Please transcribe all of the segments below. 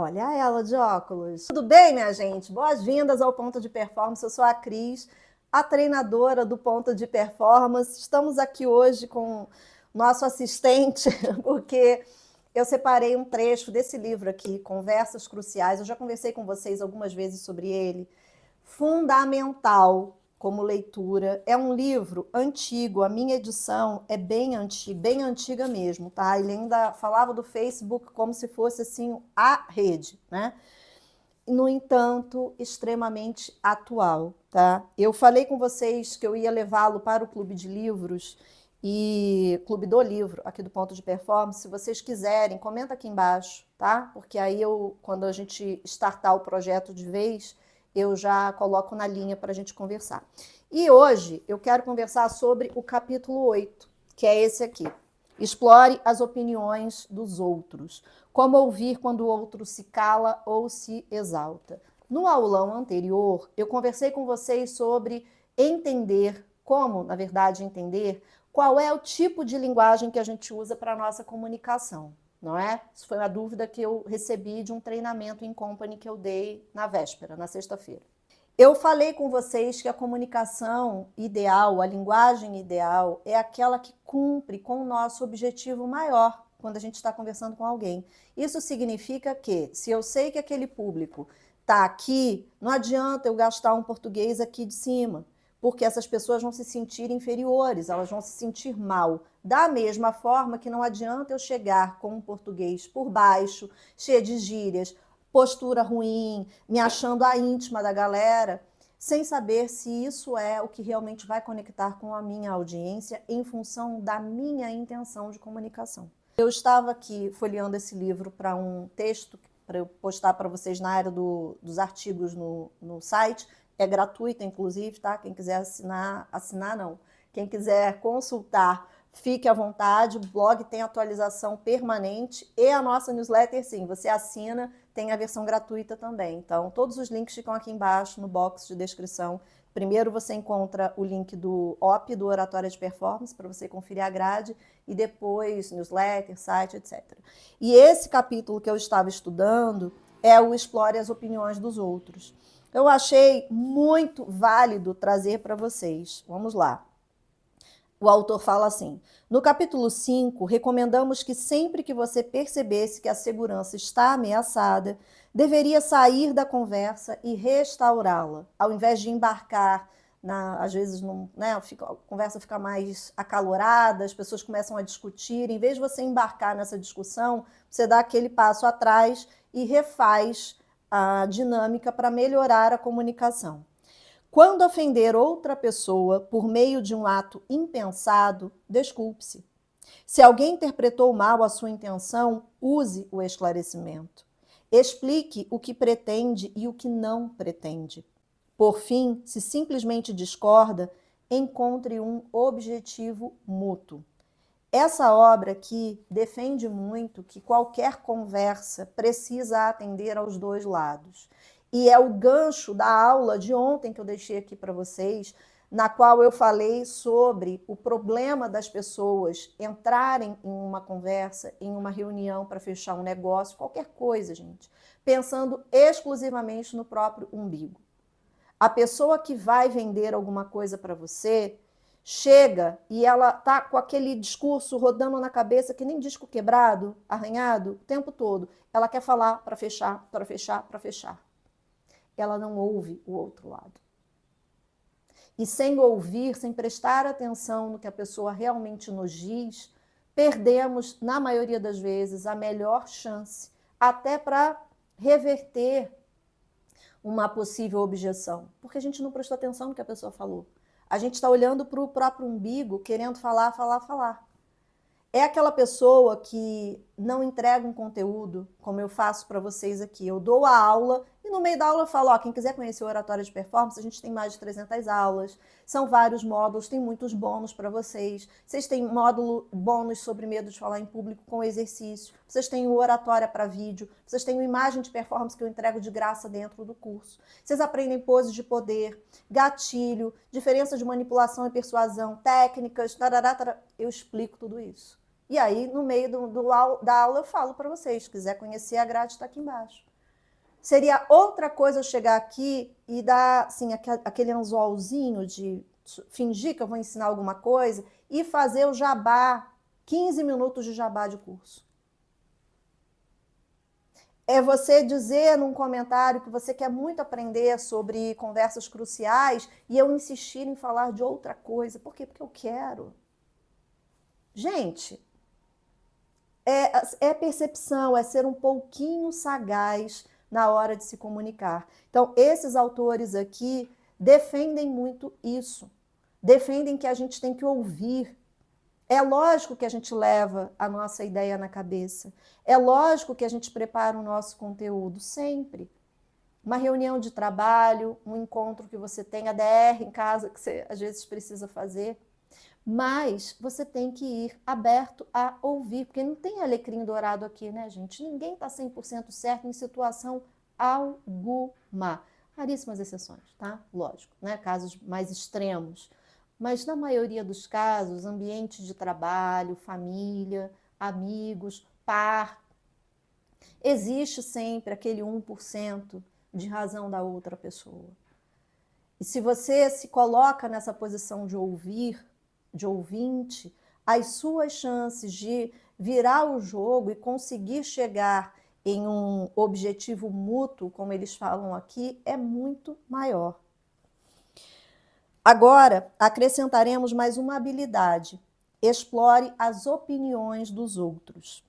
Olha ela de óculos. Tudo bem, minha gente? Boas-vindas ao Ponto de Performance. Eu sou a Cris, a treinadora do Ponto de Performance. Estamos aqui hoje com nosso assistente, porque eu separei um trecho desse livro aqui, Conversas Cruciais. Eu já conversei com vocês algumas vezes sobre ele. Fundamental como leitura. É um livro antigo, a minha edição é bem antiga mesmo, tá? Ele ainda falava do Facebook como se fosse assim a rede, né? No entanto, extremamente atual, tá? Eu falei com vocês que eu ia levá-lo para o Clube de Livros e Clube do Livro, aqui do Ponto de Performance. Se vocês quiserem, comenta aqui embaixo, tá? Porque aí quando a gente startar o projeto de vez, eu já coloco na linha para a gente conversar. E hoje eu quero conversar sobre o capítulo 8, que é esse aqui. Explore as opiniões dos outros. Como ouvir quando o outro se cala ou se exalta. No aulão anterior, eu conversei com vocês sobre entender, como, na verdade, entender qual é o tipo de linguagem que a gente usa para a nossa comunicação, não é? Isso foi uma dúvida que eu recebi de um treinamento em company que eu dei na véspera, na sexta-feira. Eu falei com vocês que a comunicação ideal, a linguagem ideal, é aquela que cumpre com o nosso objetivo maior quando a gente está conversando com alguém. Isso significa que, se eu sei que aquele público está aqui, não adianta eu gastar um português aqui de cima, porque essas pessoas vão se sentir inferiores, elas vão se sentir mal. Da mesma forma que não adianta eu chegar com um português por baixo, cheio de gírias, postura ruim, me achando a íntima da galera, sem saber se isso é o que realmente vai conectar com a minha audiência em função da minha intenção de comunicação. Eu estava aqui folheando esse livro para um texto para eu postar para vocês na área dos artigos no site. É gratuito, inclusive, tá? Quem quiser assinar não. Quem quiser consultar, fique à vontade. O blog tem atualização permanente e a nossa newsletter, sim, você assina, tem a versão gratuita também. Então, todos os links ficam aqui embaixo no box de descrição. Primeiro você encontra o link do OP, do Oratória de Performance, para você conferir a grade, e depois newsletter, site, etc. E esse capítulo que eu estava estudando é o Explore as Opiniões dos Outros. Eu achei muito válido trazer para vocês. Vamos lá. O autor fala assim: no capítulo 5, recomendamos que sempre que você percebesse que a segurança está ameaçada, deveria sair da conversa e restaurá-la, ao invés de embarcar às vezes a conversa fica mais acalorada, as pessoas começam a discutir. Em vez de você embarcar nessa discussão, você dá aquele passo atrás e refaz a dinâmica para melhorar a comunicação. Quando ofender outra pessoa por meio de um ato impensado, desculpe-se. Se alguém interpretou mal a sua intenção, use o esclarecimento. Explique o que pretende e o que não pretende. Por fim, se simplesmente discorda, encontre um objetivo mútuo. Essa obra aqui defende muito que qualquer conversa precisa atender aos dois lados. E é o gancho da aula de ontem que eu deixei aqui para vocês, na qual eu falei sobre o problema das pessoas entrarem em uma conversa, em uma reunião para fechar um negócio, qualquer coisa, gente, pensando exclusivamente no próprio umbigo. A pessoa que vai vender alguma coisa para você chega e ela tá com aquele discurso rodando na cabeça que nem disco quebrado, arranhado, o tempo todo. Ela quer falar para fechar, para fechar, para fechar. Ela não ouve o outro lado. E sem ouvir, sem prestar atenção no que a pessoa realmente nos diz, perdemos, na maioria das vezes, a melhor chance, até para reverter uma possível objeção, porque a gente não prestou atenção no que a pessoa falou. A gente está olhando para o próprio umbigo, querendo falar. É aquela pessoa que não entrega um conteúdo, como eu faço para vocês aqui. Eu dou a aula e no meio da aula eu falo, ó, quem quiser conhecer o Oratória de Performance, a gente tem mais de 300 aulas, são vários módulos, tem muitos bônus para vocês. Vocês têm módulo bônus sobre medo de falar em público com exercício, vocês têm o Oratória para vídeo, vocês têm o Imagem de Performance que eu entrego de graça dentro do curso. Vocês aprendem poses de poder, gatilho, diferença de manipulação e persuasão, técnicas, tarará, tarará. Eu explico tudo isso. E aí, no meio da aula, eu falo para vocês, se quiser conhecer, a grade está aqui embaixo. Seria outra coisa eu chegar aqui e dar assim, aquele anzolzinho de fingir que eu vou ensinar alguma coisa e fazer o jabá, 15 minutos de jabá de curso. É você dizer num comentário que você quer muito aprender sobre conversas cruciais e eu insistir em falar de outra coisa. Por quê? Porque eu quero. Gente, é percepção, é ser um pouquinho sagaz na hora de se comunicar. Então, esses autores aqui defendem muito isso. Defendem que a gente tem que ouvir. É lógico que a gente leva a nossa ideia na cabeça. É lógico que a gente prepara o nosso conteúdo sempre. Uma reunião de trabalho, um encontro que você tem, a DR em casa, que você às vezes precisa fazer. Mas você tem que ir aberto a ouvir, porque não tem alecrim dourado aqui, né, gente? Ninguém está 100% certo em situação alguma. Raríssimas exceções, tá? Lógico, né? Casos mais extremos. Mas na maioria dos casos, ambiente de trabalho, família, amigos, par, existe sempre aquele 1% de razão da outra pessoa. E se você se coloca nessa posição de ouvir, de ouvinte, as suas chances de virar o jogo e conseguir chegar em um objetivo mútuo, como eles falam aqui, é muito maior. Agora, acrescentaremos mais uma habilidade. Explore as opiniões dos outros.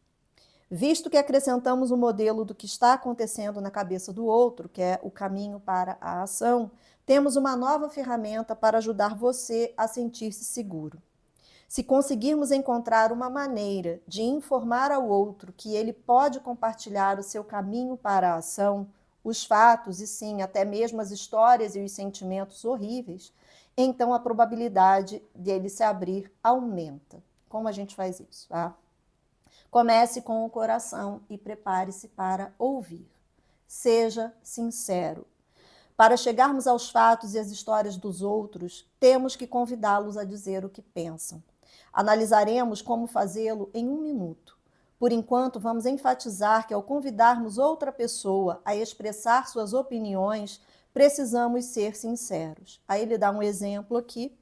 Visto que acrescentamos o modelo do que está acontecendo na cabeça do outro, que é o caminho para a ação, temos uma nova ferramenta para ajudar você a sentir-se seguro. Se conseguirmos encontrar uma maneira de informar ao outro que ele pode compartilhar o seu caminho para a ação, os fatos e sim, até mesmo as histórias e os sentimentos horríveis, então a probabilidade dele se abrir aumenta. Como a gente faz isso, tá? Comece com o coração e prepare-se para ouvir. Seja sincero. Para chegarmos aos fatos e às histórias dos outros, temos que convidá-los a dizer o que pensam. Analisaremos como fazê-lo em 1 minuto. Por enquanto, vamos enfatizar que ao convidarmos outra pessoa a expressar suas opiniões, precisamos ser sinceros. Aí ele dá um exemplo aqui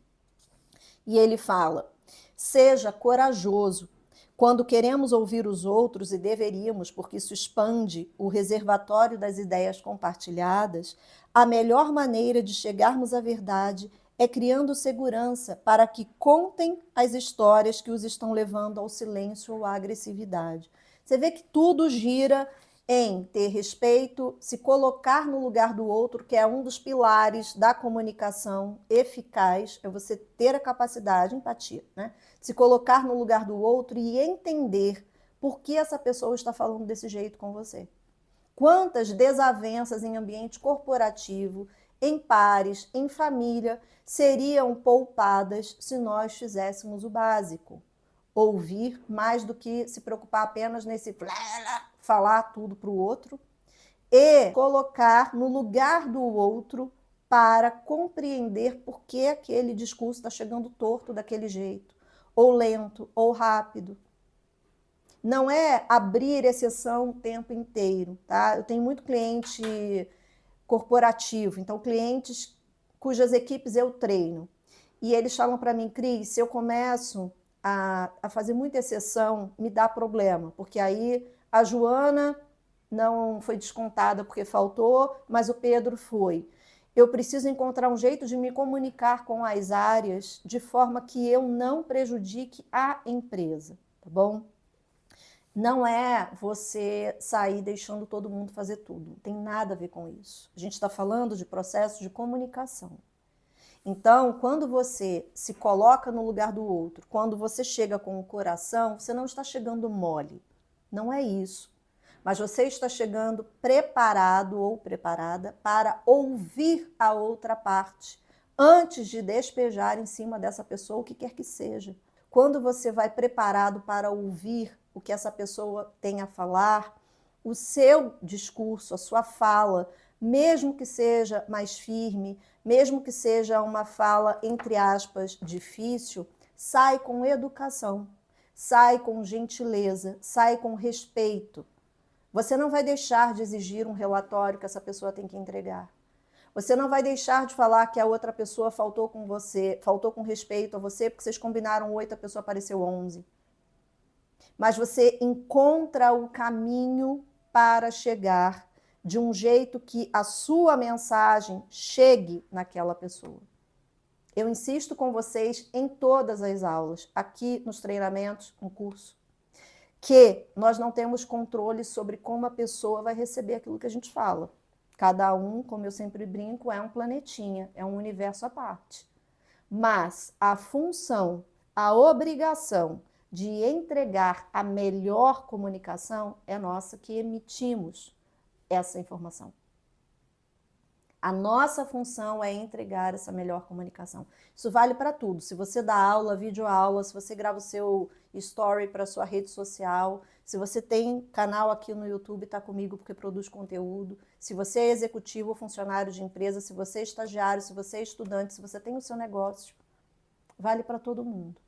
e ele fala: seja corajoso. Quando queremos ouvir os outros, e deveríamos, porque isso expande o reservatório das ideias compartilhadas, a melhor maneira de chegarmos à verdade é criando segurança para que contem as histórias que os estão levando ao silêncio ou à agressividade. Você vê que tudo gira em ter respeito, se colocar no lugar do outro, que é um dos pilares da comunicação eficaz, é você ter a capacidade, empatia, né? Se colocar no lugar do outro e entender por que essa pessoa está falando desse jeito com você. Quantas desavenças em ambiente corporativo, em pares, em família, seriam poupadas se nós fizéssemos o básico? Ouvir mais do que se preocupar apenas nesse falar tudo para o outro e colocar no lugar do outro para compreender por que aquele discurso está chegando torto daquele jeito, ou lento, ou rápido. Não é abrir exceção o tempo inteiro, tá? Eu tenho muito cliente corporativo, então clientes cujas equipes eu treino. E eles falam para mim, Cris, se eu começo a fazer muita exceção, me dá problema, porque aí a Joana não foi descontada porque faltou, mas o Pedro foi. Eu preciso encontrar um jeito de me comunicar com as áreas de forma que eu não prejudique a empresa, tá bom? Não é você sair deixando todo mundo fazer tudo. Não tem nada a ver com isso. A gente está falando de processo de comunicação. Então, quando você se coloca no lugar do outro, quando você chega com o coração, você não está chegando mole. Não é isso. Mas você está chegando preparado ou preparada para ouvir a outra parte antes de despejar em cima dessa pessoa o que quer que seja. Quando você vai preparado para ouvir o que essa pessoa tem a falar, o seu discurso, a sua fala, mesmo que seja mais firme, mesmo que seja uma fala, entre aspas, difícil, sai com educação, sai com gentileza, sai com respeito. Você não vai deixar de exigir um relatório que essa pessoa tem que entregar. Você não vai deixar de falar que a outra pessoa faltou com você, faltou com respeito a você, porque vocês combinaram 8, a pessoa apareceu 11. Mas você encontra o caminho para chegar de um jeito que a sua mensagem chegue naquela pessoa. Eu insisto com vocês em todas as aulas, aqui nos treinamentos, no curso, que nós não temos controle sobre como a pessoa vai receber aquilo que a gente fala. Cada um, como eu sempre brinco, é um planetinha, é um universo à parte. Mas a função, a obrigação de entregar a melhor comunicação é nossa, que emitimos essa informação. A nossa função é entregar essa melhor comunicação. Isso vale para tudo. Se você dá aula, videoaula, se você grava o seu story para sua rede social, se você tem canal aqui no YouTube, está comigo porque produz conteúdo, se você é executivo ou funcionário de empresa, se você é estagiário, se você é estudante, se você tem o seu negócio, vale para todo mundo.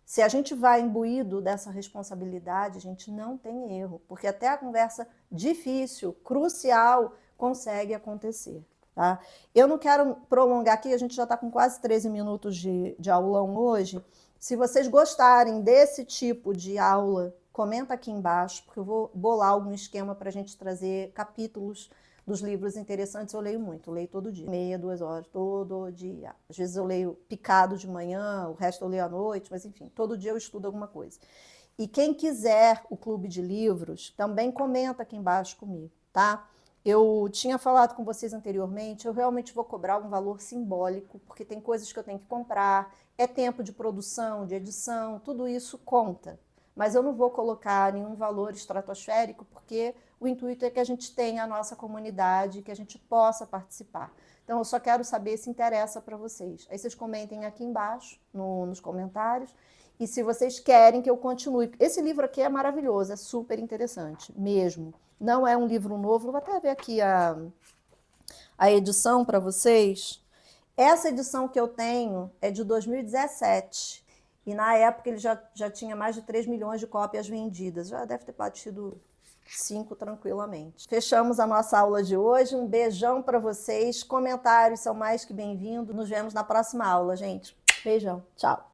Se a gente vai imbuído dessa responsabilidade, a gente não tem erro, porque até a conversa difícil, crucial, consegue acontecer. Tá? Eu não quero prolongar aqui, a gente já está com quase 13 minutos de aulão hoje. Se vocês gostarem desse tipo de aula, comenta aqui embaixo, porque eu vou bolar algum esquema para a gente trazer capítulos dos livros interessantes. Eu leio muito, eu leio todo dia, meia, 2 horas, todo dia. Às vezes eu leio picado de manhã, o resto eu leio à noite, mas enfim, todo dia eu estudo alguma coisa. E quem quiser o clube de livros, também comenta aqui embaixo comigo, tá? Eu tinha falado com vocês anteriormente, eu realmente vou cobrar um valor simbólico, porque tem coisas que eu tenho que comprar, é tempo de produção, de edição, tudo isso conta. Mas eu não vou colocar nenhum valor estratosférico, porque o intuito é que a gente tenha a nossa comunidade, que a gente possa participar. Então, eu só quero saber se interessa para vocês. Aí vocês comentem aqui embaixo, nos comentários, e se vocês querem que eu continue. Esse livro aqui é maravilhoso, é super interessante, mesmo. Não é um livro novo, vou até ver aqui a edição para vocês. Essa edição que eu tenho é de 2017. E na época ele já tinha mais de 3 milhões de cópias vendidas. Já deve ter batido 5 tranquilamente. Fechamos a nossa aula de hoje. Um beijão para vocês. Comentários são mais que bem-vindos. Nos vemos na próxima aula, gente. Beijão. Tchau.